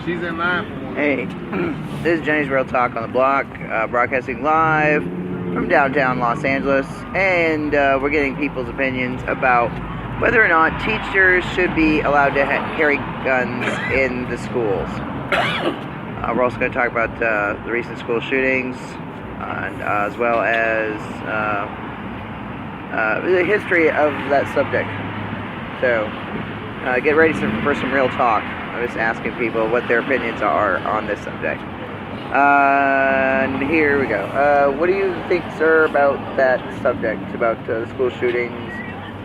She's in line for one. Hey, this is Jenny's Real Talk on the Block, broadcasting live from downtown Los Angeles, and we're getting people's opinions about whether or not teachers should be allowed to carry guns in the schools. We're also going to talk about the recent school shootings, and as well as the history of that subject. So, get ready for some real talk. I'm just asking people what their opinions are on this subject. And here we go. What do you think, sir, about that subject, about the school shootings,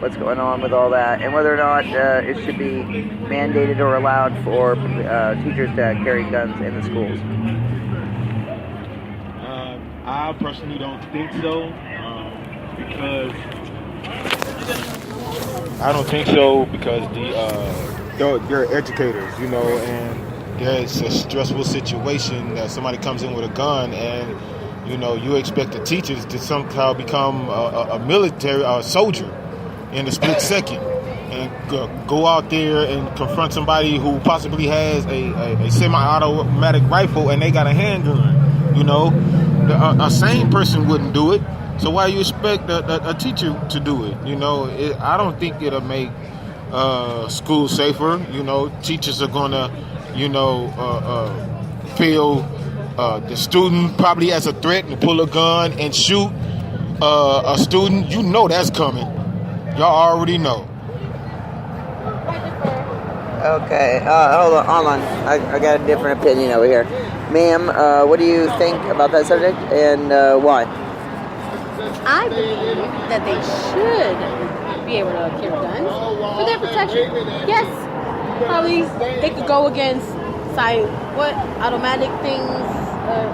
what's going on with all that, and whether or not it should be mandated or allowed for teachers to carry guns in the schools? I personally don't think so, because I don't think so because they're educators, you know, and there's a stressful situation that somebody comes in with a gun, and you know you expect the teachers to somehow become a military soldier in a split second and go out there and confront somebody who possibly has a semi-automatic rifle and they got a handgun. You know, a sane person wouldn't do it. So why you expect a teacher to do it? You know, I don't think it'll make school safer. You know, teachers are gonna, feel the student probably as a threat and pull a gun and shoot a student. You know that's coming. Y'all already know. Okay, hold on. I got a different opinion over here. Ma'am, what do you think about that subject, and why? I believe that they should be able to carry guns for their protection. Yes, probably they could go against automatic things,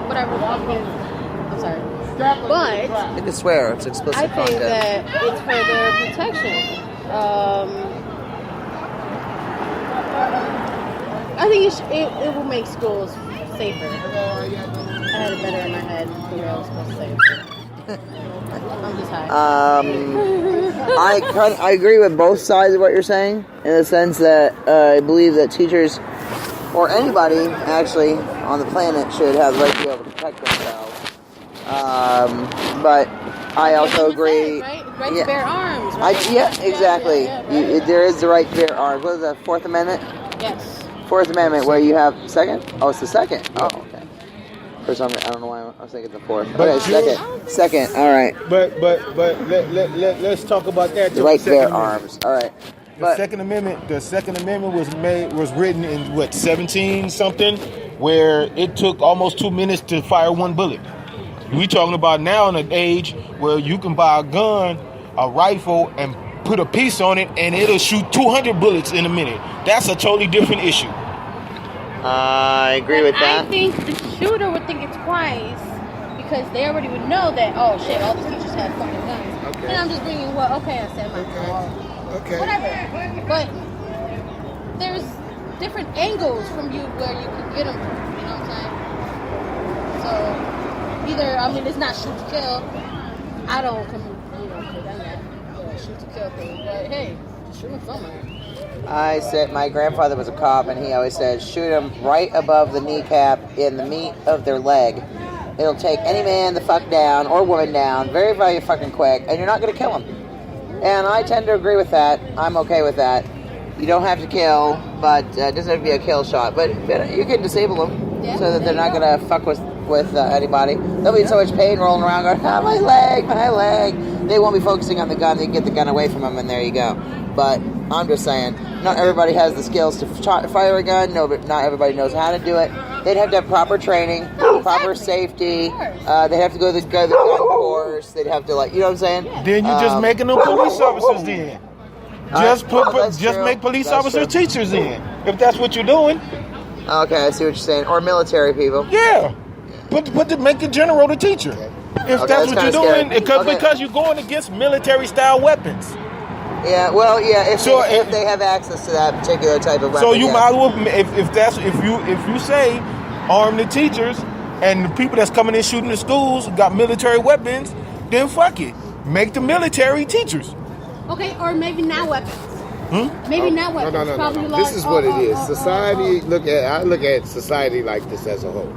whatever. I'm sorry, but You can swear, it's explicit I think content. that it's for their protection. I think it will make schools safer. I had it better in my head the way I was supposed to say it. I'm just high. I agree with both sides of what you're saying, in the sense that I believe that teachers, or anybody actually on the planet, should have the right to be able to protect themselves. But I also agree. Right to bear arms. Right? Exactly. Yeah. There is the right to bear arms. What is that, Fourth Amendment? Yes. Fourth Amendment, where you have second? Oh, it's the second. Oh, okay. For some reason, I don't know why I was thinking the fourth. Okay, second. All right. But let's talk about that. The right to bear arms. All right. The Second Amendment was written in what, 17 something, where it took almost 2 minutes to fire one bullet. We talking about now in an age where you can buy a gun, a rifle, and put a piece on it, and it'll shoot 200 bullets in a minute. That's a totally different issue. I agree with that. I think the shooter would think it's twice because they already would know that, oh shit, all the teachers had fucking guns. Okay. And I'm just bringing I said my Okay. whatever. But there's different angles from you where you can get them from, you know what I'm saying? So, it's not shoot to kill. I don't condemn that. Shoot to kill thing. But hey, shoot them somewhere. I said my grandfather was a cop, and he always said, shoot them right above the kneecap in the meat of their leg. It'll take any man the fuck down or woman down very, very fucking quick, and you're not going to kill them. And I tend to agree with that. I'm okay with that. You don't have to kill, but it doesn't have to be a kill shot. But you can disable them so that they're not going to fuck with anybody. They'll be in so much pain rolling around going, my leg. They won't be focusing on the gun. They can get the gun away from them, and there you go. But I'm just saying, not everybody has the skills to fire a gun. No, but not everybody knows how to do it. They'd have to have proper training, proper safety. They'd have to go to the gun course. They'd have to, you know what I'm saying? Then you're just making them police officers then. Just make police officers teachers then, if that's what you're doing. Okay, I see what you're saying. Or military people. Yeah. Make the general the teacher. If that's what you're doing, because you're going against military-style weapons. Yeah, well, yeah. If they have access to that particular type of weapon. So you might as well, if you say arm the teachers and the people that's coming in shooting the schools got military weapons, then fuck it, make the military teachers. Okay, or maybe not weapons. Maybe not weapons. No. Probably This is what it is. Society, I look at society like this as a whole.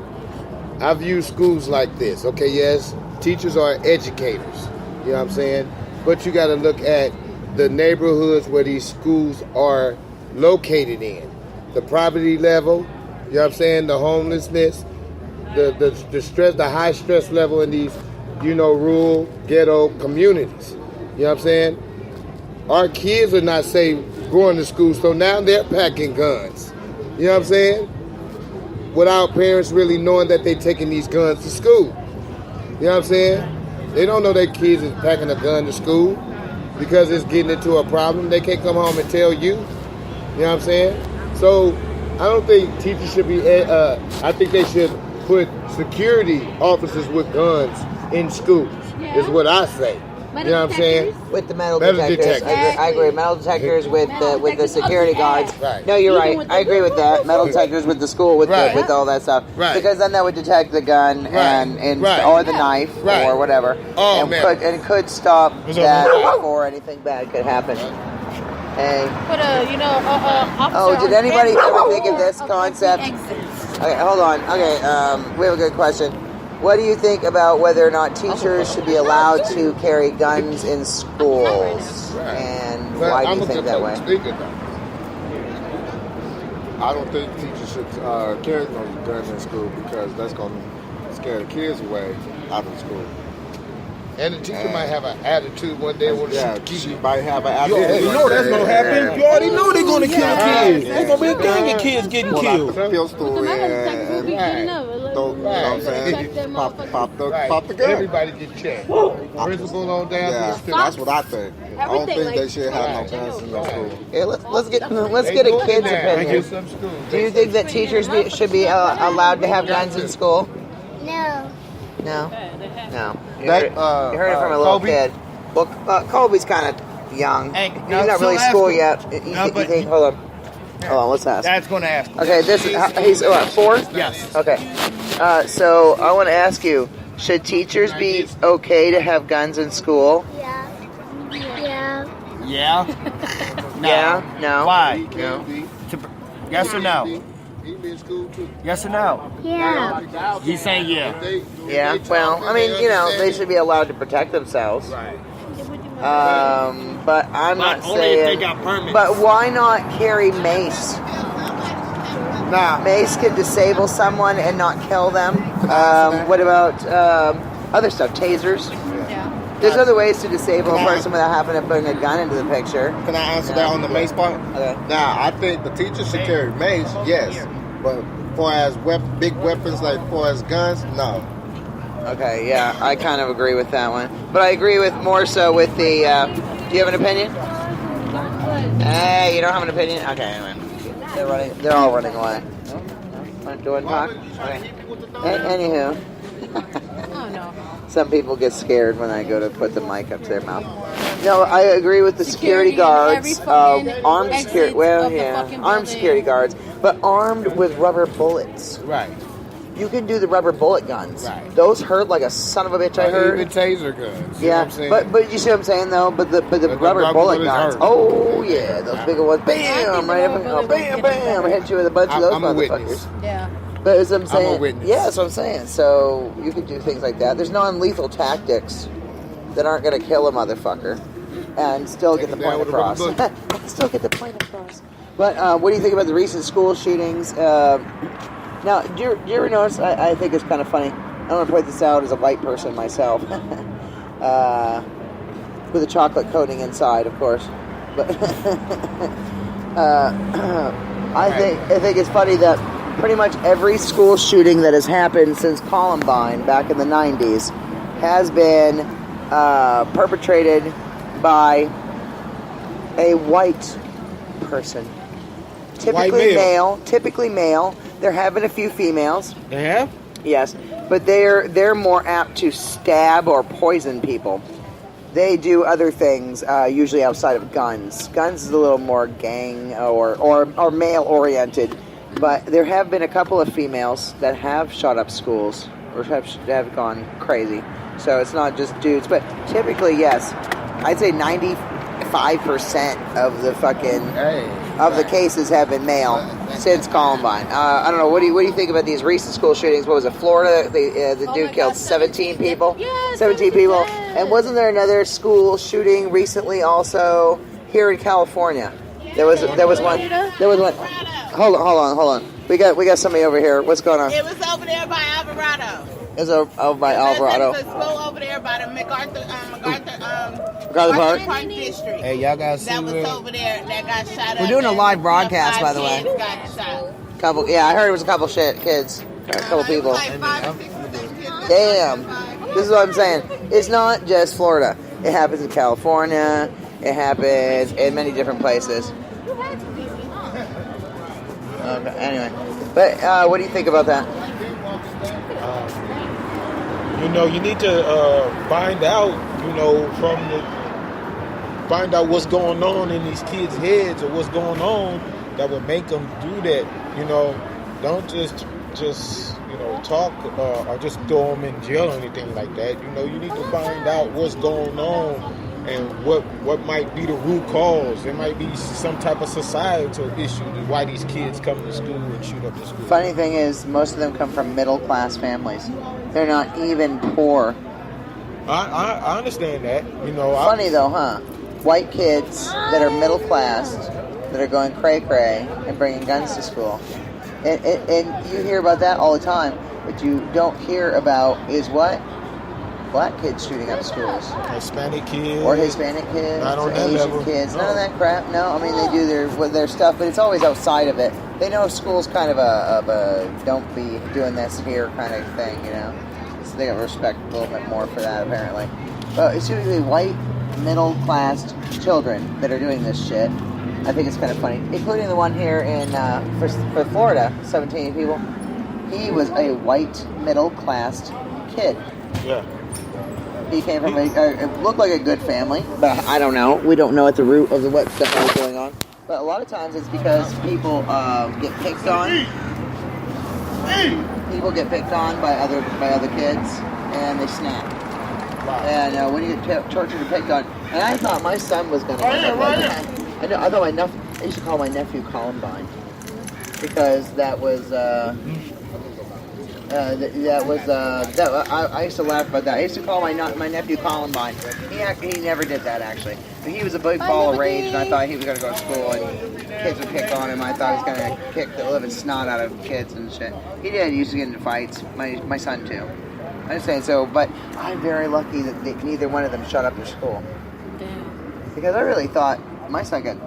I view schools like this. Okay, yes, teachers are educators. You know what I'm saying? But you got to look at the neighborhoods where these schools are located in. The poverty level, you know what I'm saying? The homelessness, the stress, the high stress level in these, rural, ghetto communities. You know what I'm saying? Our kids are not safe going to school, so now they're packing guns. You know what I'm saying? Without parents really knowing that they're taking these guns to school. You know what I'm saying? They don't know their kids is packing a gun to school because it's getting into a problem. They can't come home and tell you. You know what I'm saying? So I don't think teachers should be, I think they should put security officers with guns in schools, is what I say. You know what I'm saying? With the metal detectors. I agree. Metal detectors with the security guards. Right. No, you're right. I agree with that. Metal detectors with the school with with all that stuff. Right. Because then that would detect the gun and or the knife or whatever. Oh, and man. could stop that before anything bad could happen. Hey. But officer Did anybody on ever think of this concept? exits. Okay, hold on. Okay, we have a good question. What do you think about whether or not teachers should be allowed to carry guns in schools? Right. And But why do I'm you think that way? I don't think teachers should carry no guns in school because that's going to scare the kids away out of school. And the teacher might have an attitude one day when She might have an attitude. You know that's gonna happen. You already know they're gonna kill kids. There's gonna be a gang of kids getting killed. Pistol and You Right. throw, you know what I'm saying? Pop the gun. everybody get checked. Principal on down to the student. That's what I think. I don't think Everything, they should have no guns in their school. Okay, let's get a kid's opinion. Some schools. Do you think that teachers should be allowed to have guns in school? No. No. No. You That, heard it from a little Kobe? kid. Well, Colby's kind of young. Hey, He's no, not really so ask school him. yet. You No, but think? Hold on. Let's ask. Dad's going to ask. Okay, he's what, 4? Yes. Okay. So I want to ask you: should teachers be okay to have guns in school? Yeah. Yeah. Yeah? No. Yeah. No. Why? No. Yes or no? He be in school too. Yes or no? Yeah. He's saying yeah. Yeah. Well, I mean, they should be allowed to protect themselves. Right. But I'm not only if they saying. got permits. But why not carry mace? Now, Mace could disable someone and not kill them. What about other stuff? Tasers. Yeah. There's other ways to disable a person without having to bring a gun into the picture. can I answer that on the mace part? Okay. Now, I think the teachers should carry mace, yes. But as far as big weapons like far as guns, no. Okay, yeah, I kind of agree with that one. But I agree with more so with the. Do you have an opinion? Hey, you don't have an opinion? Okay, anyway. They're running. They're all running away. Want to talk? Okay. Anywho. Oh no. Some people get scared when I go to put the mic up to their mouth. No, I agree with the security guards. Armed security. Well, yeah, armed security guards, but armed with rubber bullets. Right. You can do the rubber bullet guns. Right. Those hurt like a son of a bitch. I heard. Even taser guns. You know Yeah, what I'm saying? but you see what I'm saying though. But the rubber bullet bullets guns. hurt. Oh yeah, those bigger ones. Bam! Right up. Bam! Bam! I hit you with a bunch of those I'm a motherfuckers. witness. Yeah. But as I'm saying, witness. yeah, that's what I'm saying. So you could do things like that. There's non-lethal tactics that aren't going to kill a motherfucker and still get the him down point with a rubber across. Still get the point across. But what do you think about the recent school shootings? Now, do you ever notice? I think it's kind of funny. I want to point this out as a white person myself, with a chocolate coating inside, of course. But I think it's funny that pretty much every school shooting that has happened since Columbine back in the 90s has been perpetrated by a white person. Typically male. There have been a few females. They have? Yes, but they're more apt to stab or poison people. They do other things, usually outside of guns. Guns is a little more gang or male oriented. But there have been a couple of females that have shot up schools or have gone crazy. So it's not just dudes. But typically, yes, I'd say 95% 5% of the fucking Hey. of the cases have been male since Columbine. I don't know. What do you think about these recent school shootings? What was it? Florida. The Oh dude my killed God, 17 people. Yeah, 17 people. dead. And wasn't there another school shooting recently also here in California? There was one. Hold on. We got somebody over here. What's going on? It was over there by Alvarado. It's over by Alvarado. There's a school over there by the MacArthur Park? Park District. Hey, y'all got to see That was real. over there that got shot up. We're doing a and live broadcast, 5 by the way. kids got shot. Yeah, I heard it was a couple kids. A couple people. Like 5 or 6 of them kids. Damn. This is what I'm saying. It's not just Florida. It happens in California. It happens in many different places. Okay, anyway. But what do you think about that? You need to find out, find out what's going on in these kids' heads or what's going on that would make them do that. Don't just talk or just throw them in jail or anything like that. You need to find out what's going on and what might be the root cause. There might be some type of societal issue to why these kids come to school and shoot up the school. Funny thing is, most of them come from middle-class families. They're not even poor. I understand that. Funny though, huh? White kids that are middle-class, that are going cray-cray and bringing guns to school. And you hear about that all the time. What you don't hear about is what? Black kids shooting up schools. Hispanic kids. Or Hispanic kids. Not on or that Asian level. kids. No. None of that crap. No, I mean, they do their stuff, but it's always outside of it. They know school's kind of a don't be doing this here kind of thing, So they got respect a little bit more for that, apparently. But it's usually white, middle-class children that are doing this shit. I think it's kind of funny. Including the one here in for Florida, 17 people. He was a white, middle-class kid. Yeah. He came from it looked like a good family, but I don't know. We don't know at the root of what stuff was going on. But a lot of times it's because people get picked on. People get picked on by other kids, and they snap. And when you get tortured and picked on, and I thought my son was going to end up like that. I thought I used to call my nephew Columbine because that was. I used to laugh about that. I used to call my nephew Columbine. He never did that actually. But he was a big ball of rage, and I thought he was going to go to school and kids would pick on him. I thought he was going to kick the living snot out of kids and shit. He did. He used to get into fights. My son too. I understand. So, but I'm very lucky that neither one of them shut up their school. Because I really thought my son got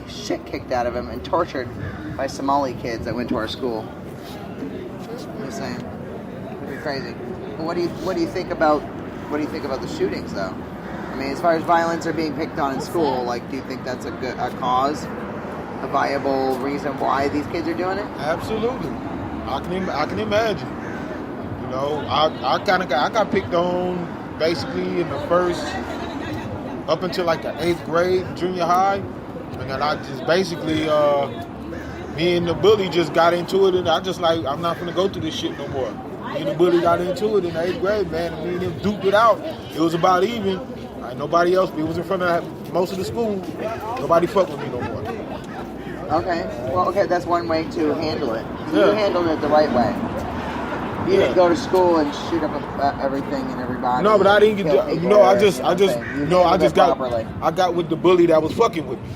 shit kicked out of him and tortured by Somali kids that went to our school. I'm just saying, it'd be crazy. What do you think about the shootings though? I mean, as far as violence or being picked on in school, like, do you think that's a cause, a viable reason why these kids are doing it? Absolutely, I can imagine. I got picked on basically in the first up until like the 8th grade, junior high, and then I just basically. Me and the bully just got into it, and I'm not gonna go through this shit no more. Me and the bully got into it in the 8th grade, man, and me and him duped it out. It was about even. Nobody else, it was in front of most of the school. Nobody fucked with me no more. Okay, well, that's one way to handle it. Yeah. You handled it the right way. You didn't go to school and shoot up everything and everybody. No, but I didn't get. I got with the bully that was fucking with me.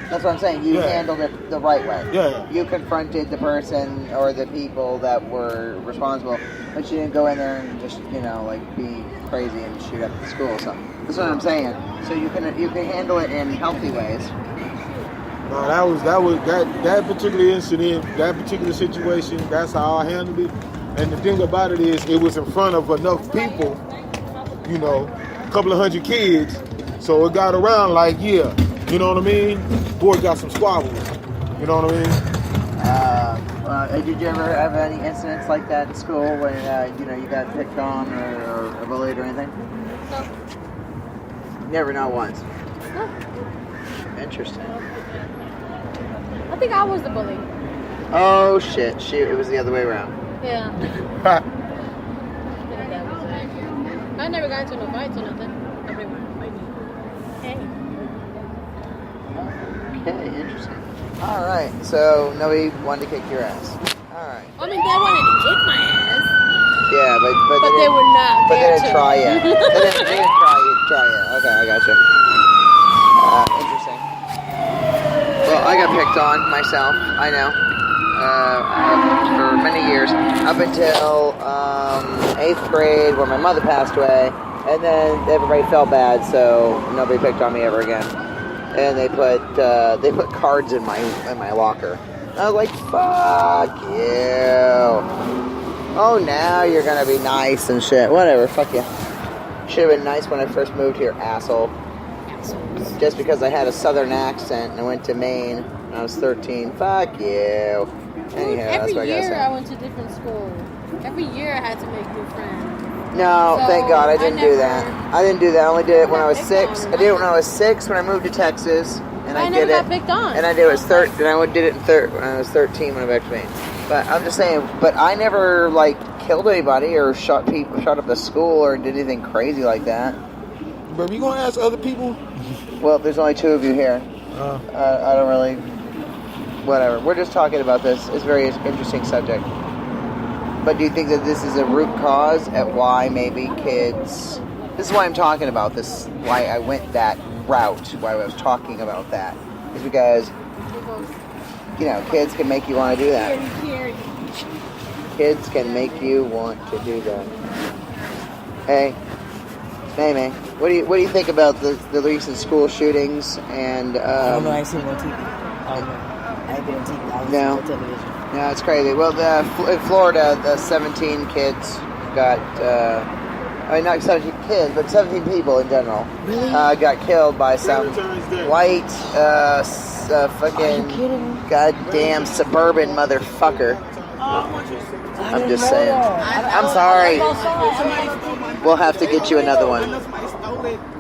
That's what I'm saying. You handled it the right way. Yeah. You confronted the person or the people that were responsible, but you didn't go in there and just, be crazy and shoot up the school or something. That's what I'm saying. So you can handle it in healthy ways. No, that particular incident, that particular situation. That's how I handled it. And the thing about it is, it was in front of enough people, a couple of hundred kids. So it got around like, yeah. You know what I mean? Boy got some squabbles. You know what I mean? Did you ever have any incidents like that in school when you got picked on or bullied or anything? No. Never, not once. No. Interesting. I think I was the bully. Oh shit! Shoot! It was the other way around. Yeah. I never got into no fights or nothing. Everyone fight me. Hey. Okay, interesting. All right, so nobody wanted to kick your ass. All right. I mean, they wanted to kick my ass, Yeah, but but they were not But they there didn't to. try yet. They didn't try yet. Okay, I gotcha. Interesting. Well, I got picked on myself. I know. For many years, up until 8th grade, when my mother passed away, and then everybody felt bad, so nobody picked on me ever again. And they put cards in my locker. I was like, "Fuck you! Oh, now you're gonna be nice and shit. Whatever. Fuck you. Should have been nice when I first moved here, asshole. Just because I had a southern accent and I went to Maine when I was 13. Fuck you." Anyhow, that's Every what I gotta year say. I went to different school. Every year I had to make new friends. No, So, thank God I didn't do never- that. I didn't do that. I only did it when I was Picked 6. on. I did it when I was 6 when I moved to Texas, and I never did got it. picked on. And I did it was third. And I did it in third when I was 13 when I went back to Maine. But I'm just saying. But I never like killed anybody or shot up the school or did anything crazy like that. But you gonna ask other people? Well, there's only 2 of you here. I don't really. Whatever. We're just talking about this. It's a very interesting subject. But do you think that this is a root cause at why maybe kids... This is why I'm talking about this, why I went that route, why I was talking about that. Is because, kids can make you want to do that. Kids can make you want to do that. Hey, man, what do you think about the recent school shootings and... I don't know, I ain't seen no TV. I don't know. I ain't been on TV. I ain't No. seen no television. No, it's crazy. Well, in Florida, the 17 kids got, not 17 kids, but 17 people in general, got killed by some white, fucking goddamn suburban motherfucker. I'm just saying. I'm sorry. We'll have to get you another one.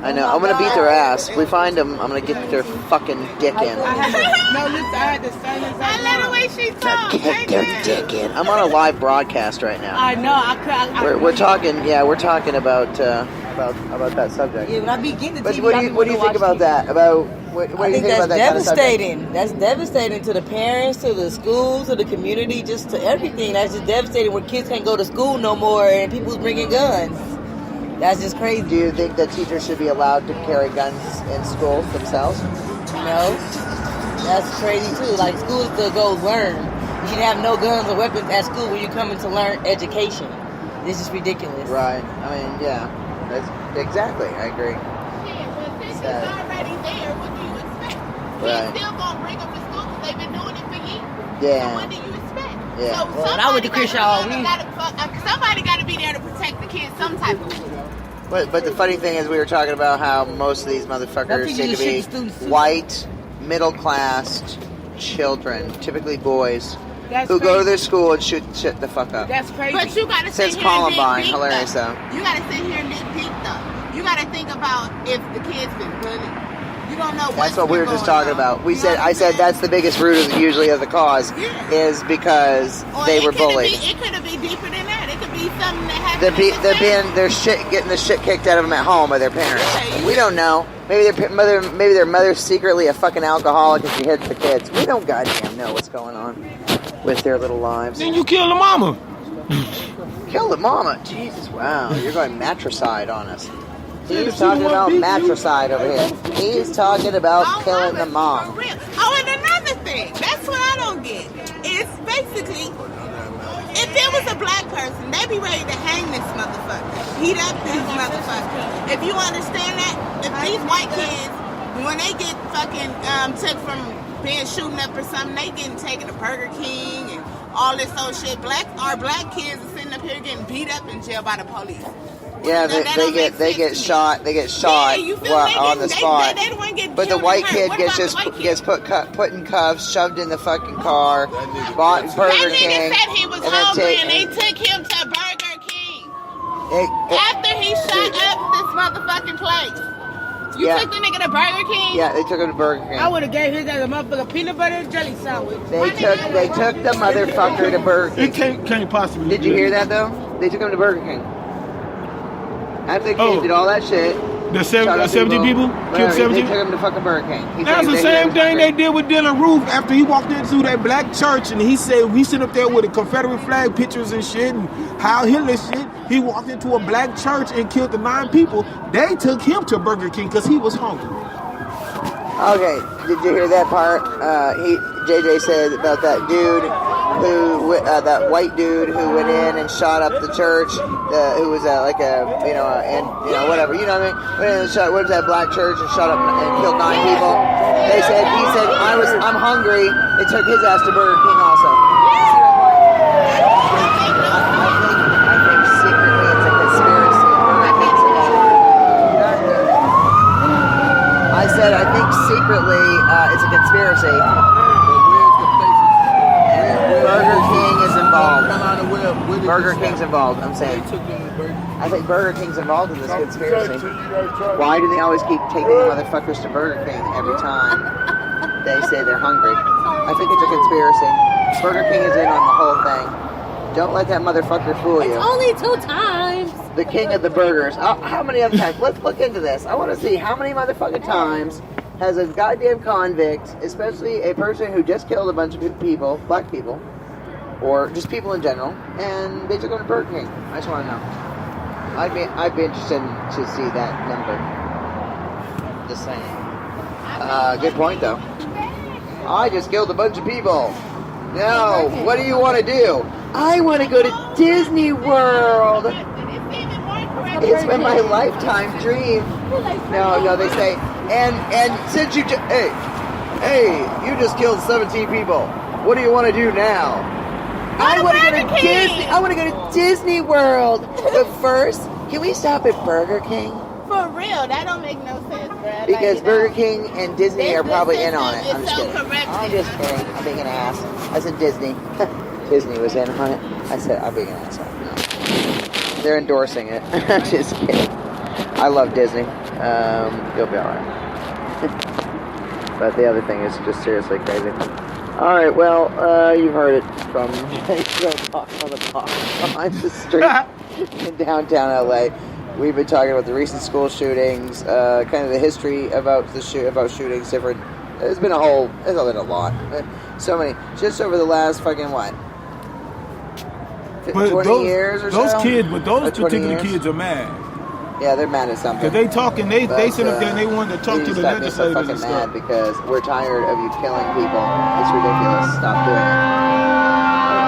I know. I'm gonna beat their ass. If we find them, I'm gonna get their fucking dick in. No, listen, I had to say this. I love the way she talks. Kick their dick in. I'm on a live broadcast right now. I know. We're talking. Yeah, we're talking about that subject. Yeah, when I be getting the But TV, what do you think about that? About what do I you think think that's about that kind of subject? devastating. That's devastating to the parents, to the schools, to the community, just to everything. That's just devastating where kids can't go to school no more and people's bringing guns. That's just crazy. Do you think that teachers should be allowed to carry guns in schools themselves? No. That's crazy too. Like schools to go learn. You should have no guns or weapons at school when you're coming to learn education. This is ridiculous. Right. I mean, yeah. That's exactly. I agree. Yeah, but since it's already there, what do you expect? Right. Kids still gonna bring them to school because they've been doing it for years. Yeah. So what do you expect? Yeah. So Well, when I went to Crenshaw, somebody got to be there to protect the kids some type of way. But the funny thing is, we were talking about how most of these motherfuckers seem to be white, middle class children, typically boys, who go to their school and shoot shit the fuck up. That's crazy. But you gotta sit Since here Columbine, and dig deep, hilarious though. though. You gotta sit here and dig deep though. You gotta think about if the kids been bullied. You don't know That's what we were just talking about. I said that's the biggest root usually of the cause is because they were bullied. It could be deeper than that. It could be something that happened. Getting the shit kicked out of them at home by their parents. We don't know. Maybe their mother's secretly a fucking alcoholic and she hits the kids. We don't goddamn know what's going on with their little lives. Then you kill the mama. Kill the mama. Jesus, wow. You're going matricide on us. He's talking about matricide over here. He's talking about killing the mom. For real. Oh, and another thing. That's what I don't get. It's basically, if there was a black person, they'd be ready to hang this motherfucker. Heat up this motherfucker. If you understand that, if these white kids, when they get fucking took from being shooting up or something, they getting taken to Burger King and all this old shit. Our black kids are sitting up here getting beat up in jail by the police. Yeah, they get shot. They get shot on the spot. But the white kid gets put in cuffs, shoved in the fucking car, bought Burger King, That nigga said he was hungry and they took him to Burger King after he shot up this motherfucking place. You took the nigga to Burger King? Yeah, they took him to Burger King. I would have gave his ass a motherfucking peanut butter and jelly sandwich. They took the motherfucker to Burger King. It can't possibly. Did you hear that though? They took him to Burger King. After the kid did all that shit, The shot up 70 people? Whatever, Killed 70? They took him to fucking Burger King. He That's said the he same was thing they hungry. did with Dylan Roof after he walked into that black church and he said we sit up there with the Confederate flag pictures and shit and Heil Hitler shit. He walked into a black church and killed the 9 people. They took him to Burger King because he was hungry. Okay, did you hear that part? JJ said about that dude who, that white dude who went in and shot up the church, who was whatever, you know what I mean? Went in and went to that black church and shot up and killed 9 people. He said, I'm hungry. They took his ass to Burger King also. I think secretly it's a conspiracy. I said, I think secretly it's a conspiracy. Burger King is involved. Burger King's involved, I'm saying. I think Burger King's involved in this conspiracy. Why do they always keep taking the motherfuckers to Burger King every time they say they're hungry? I think it's a conspiracy. Burger King is in on the whole thing. Don't let that motherfucker fool you. It's only 2 times. The king of the burgers. How many other times? Let's look into this. I want to see how many motherfucking times has a goddamn convict, especially a person who just killed a bunch of people, black people, or just people in general, and they took him to Burger King. I just want to know. I'd be interested to see that number. Just saying. Good point, though. I just killed a bunch of people. No, what do you want to do? I want to go to Disney World. It's been my lifetime dream. No, they say, and since you hey, you just killed 17 people. What do you want to do now? I want to go to Disney. I want to go to Disney World. But first, can we stop at Burger King? For real, that don't make no sense, bro. Because Burger King and Disney are probably in on it. I'm just so kidding. correct. I'm just kidding. I'm being an ass. I said Disney. Disney was in on it. I said I'm being an asshole. No. They're endorsing it. I'm just kidding. I love Disney. You'll be alright. But the other thing is just seriously crazy. Alright, well, you've heard it from Talk on the Block on the street in downtown LA. We've been talking about the recent school shootings, kind of the history about shootings, different. There's been a lot. So many. Just over the last fucking what? 20 years or so? Those particular years? kids are mad. Yeah, they're mad at something. Because they talking, they sit up there and they want to talk to the legislators so and fucking stuff. mad because we're tired of you killing people. It's ridiculous. Stop doing it.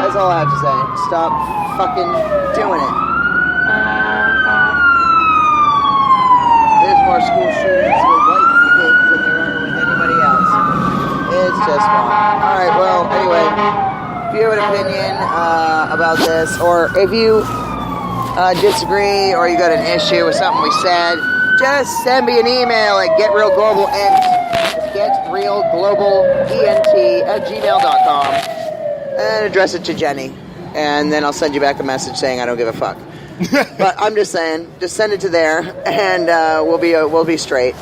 That's all I have to say. Stop fucking doing it. There's more school shootings with white kids than there are with anybody else. It's just wrong. Alright, well, anyway, if you have an opinion about this, or if you disagree, or you got an issue with something we said, just send me an email at getrealglobalent@gmail.com and address it to Jenny, and then I'll send you back a message saying I don't give a fuck. But I'm just saying, just send it to there, and we'll be straight.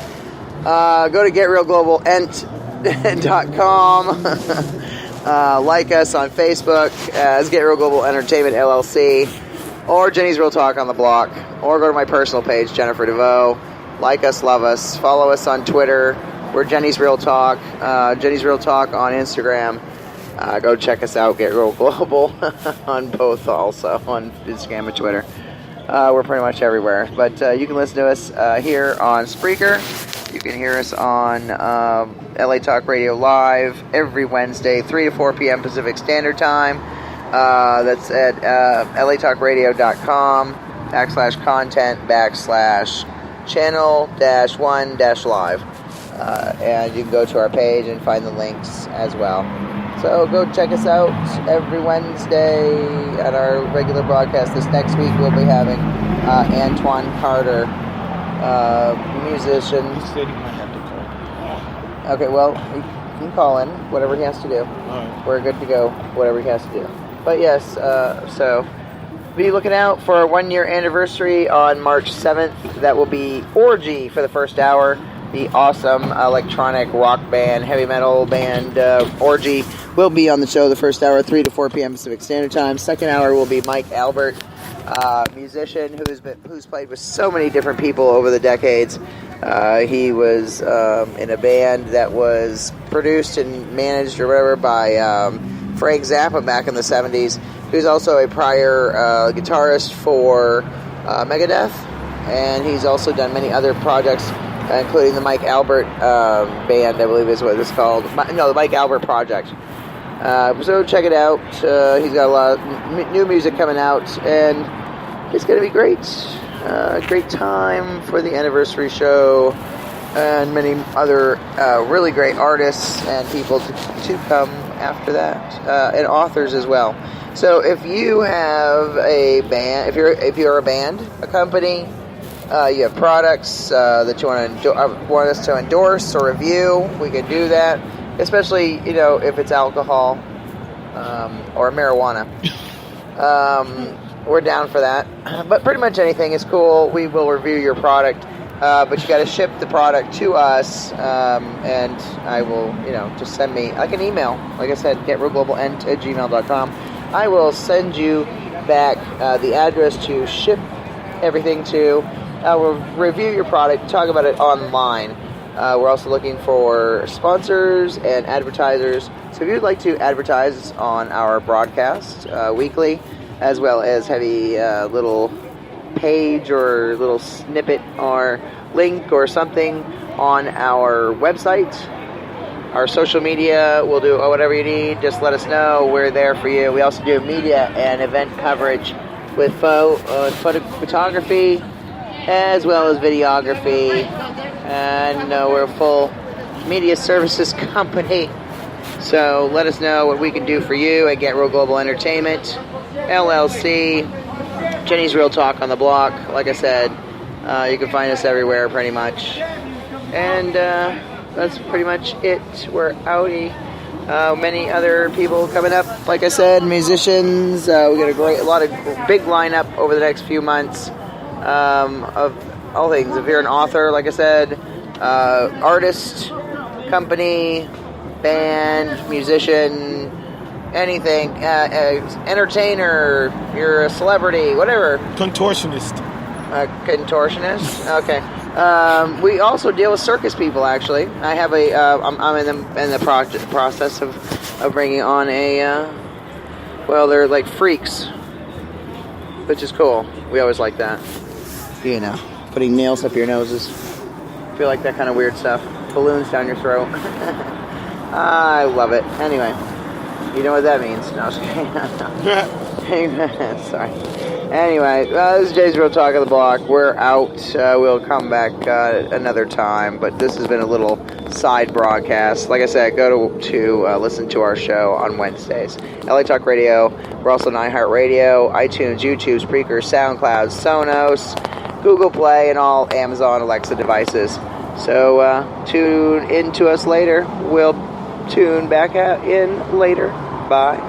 Go to getrealglobalent.com. Like us on Facebook as Get Real Global Entertainment LLC, or Jenny's Real Talk on the block, or go to my personal page, Jennifer DeVoe. Like us, love us, follow us on Twitter. We're Jenny's Real Talk. Jenny's Real Talk on Instagram. Go check us out, Get Real Global, on both, also on Instagram and Twitter. We're pretty much everywhere. But you can listen to us here on Spreaker. You can hear us on LA Talk Radio Live every Wednesday, 3 to 4 p.m. Pacific Standard Time. That's at latalkradio.com/content/channel-1-live. And you can go to our page and find the links as well. So go check us out every Wednesday at our regular broadcast. This next week we'll be having Antoine Carter, musician. He said he might have to call. Okay, well, he can call in, whatever he has to do. Alright. We're good to go, whatever he has to do. But yes, so be looking out for our 1-year anniversary on March 7th. That will be Orgy for the first hour. the awesome electronic rock band, heavy metal band Orgy, will be on the show the first hour, 3 to 4 p.m. Pacific Standard Time. Second hour will be Mike Albert, musician who's played with so many different people over the decades. He was in a band that was produced and managed or whatever by Frank Zappa back in the 70s. He was also a prior guitarist for Megadeth, and he's also done many other projects, including the Mike Albert band, I believe is what it's called. No, the Mike Albert Project. So check it out. He's got a lot of new music coming out, and it's going to be great. Great time for the anniversary show, and many other really great artists and people to come after that, and authors as well. So if you have a band, if you're a band, a company, you have products that you want us to endorse or review, we can do that. Especially, if it's alcohol or marijuana. We're down for that. But pretty much anything is cool. We will review your product. But you got to ship the product to us. And I will, just send me like an email. Like I said, getrealglobalent@gmail.com. I will send you back the address to ship everything to. We'll review your product, talk about it online. We're also looking for sponsors and advertisers. So if you'd like to advertise on our broadcast weekly, as well as have a little page or little snippet or link or something on our website, our social media, we'll do whatever you need. Just let us know. We're there for you. We also do media and event coverage with photography as well as videography. And we're a full media services company. So let us know what we can do for you at Get Real Global Entertainment, LLC, Jenny's Real Talk on the Block. Like I said, you can find us everywhere pretty much. And that's pretty much it. We're outie. Many other people coming up. Like I said, musicians. We got a lot of big lineup over the next few months of all things. If you're an author, like I said, artist, company, band, musician, anything, entertainer, you're a celebrity, whatever. Contortionist. Contortionist? Okay. We also deal with circus people, actually. I have I'm in the process of bringing on they're like freaks, which is cool. We always like that. Putting nails up your noses. Feel like that kind of weird stuff. Balloons down your throat. I love it. Anyway, you know what that means. No, I was kidding. Sorry. Anyway, this is Jay's Real Talk of the Block. We're out. We'll come back another time, but this has been a little side broadcast. Like I said, go to listen to our show on Wednesdays. LA Talk Radio. We're also on iHeartRadio, iTunes, YouTube, Spreaker, SoundCloud, Sonos, Google Play, and all Amazon Alexa devices. So tune in to us later. We'll tune back in later. Bye.